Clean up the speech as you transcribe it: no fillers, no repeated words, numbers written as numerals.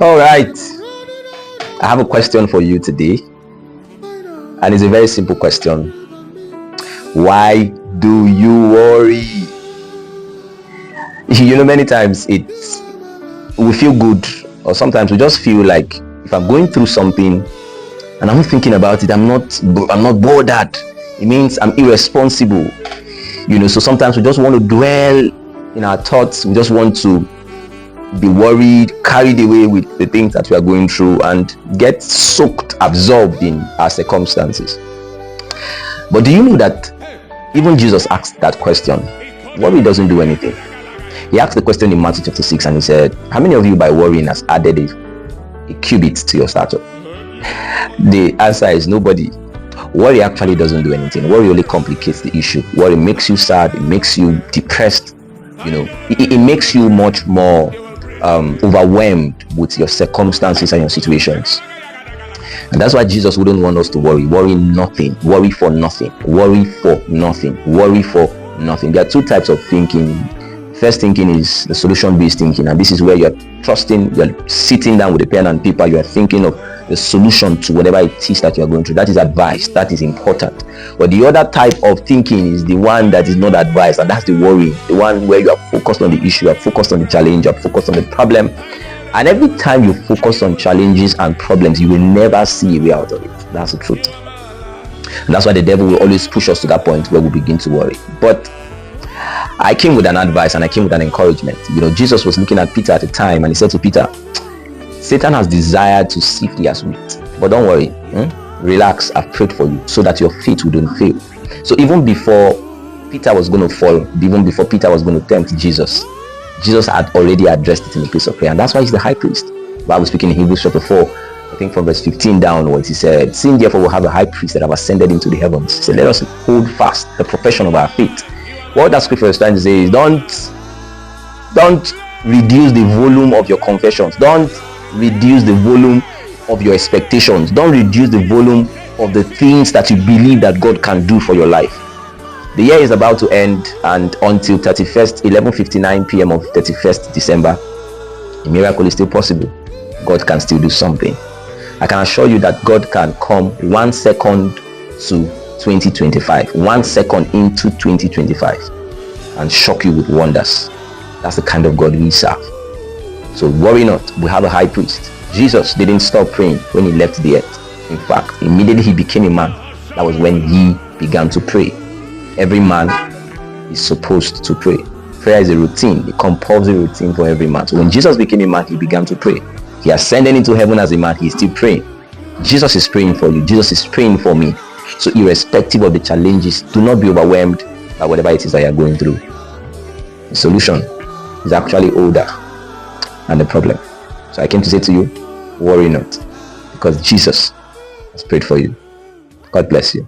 All right. I have a question for you today, and it's a very simple question. Why do you worry? Many times we feel good, or sometimes we just feel like if I'm going through something and I'm thinking about it, I'm not bothered. It means I'm irresponsible. So sometimes we just want to dwell in our thoughts. We just want to be worried, carried away with the things that we are going through, and get soaked, absorbed in our circumstances. But do you know that even Jesus asked that question? Worry doesn't do anything. He asked the question in Matthew chapter 6, and he said, how many of you by worrying has added a cubit to your stature? The answer is nobody. Worry actually doesn't do anything. Worry only complicates the issue. Worry makes you sad, it makes you depressed, it makes you much more overwhelmed with your circumstances and your situations. And that's why Jesus wouldn't want us to worry. Worry nothing. Worry for nothing. Worry for nothing. Worry for nothing. There are two types of thinking. First thinking is the solution-based thinking, and this is where you're sitting down with a pen and paper, you're thinking of the solution to whatever it is that you're going through. That is advice. That is important. But the other type of thinking is the one that is not advice, and that's the worry. The one where you are focused on the issue, you are focused on the challenge, you are focused on the problem. And every time you focus on challenges and problems, you will never see a way out of it. That's the truth. And that's why the devil will always push us to that point where we begin to worry. But I came with an advice and I came with an encouragement. Jesus was looking at Peter at the time, and he said to Peter, Satan has desired to sift you as wheat, but don't worry, relax, I've prayed for you so that your faith wouldn't fail. So even before Peter was going to fall, even before Peter was going to tempt Jesus had already addressed it in the place of prayer, and that's why he's the high priest. The Bible speaking in Hebrews chapter 4, I think from verse 15 downwards, he said, seeing therefore we have a high priest that have ascended into the heavens. He said, let us hold fast the profession of our faith. What that scripture is trying to say is don't reduce the volume of your confessions. Don't reduce the volume of your expectations. Don't reduce the volume of the things that you believe that God can do for your life. The year is about to end, and until 11:59 p.m. of 31st December, a miracle is still possible. God can still do something. I can assure you that God can come 1 second to 2025, 1 second into 2025, and shock you with wonders. That's the kind of God we serve. So worry not. We have a high priest. Jesus didn't stop praying when he left the earth. In fact, immediately he became a man. That was when he began to pray. Every man is supposed to pray. Prayer is a routine, a compulsory routine for every man. So when Jesus became a man, he began to pray. He ascended into heaven as a man. He's still praying. Jesus is praying for you. Jesus is praying for me. So irrespective of the challenges, do not be overwhelmed by whatever it is that you're going through. The solution is actually older than the problem. So I came to say to you, worry not, because Jesus has prayed for you. God bless you.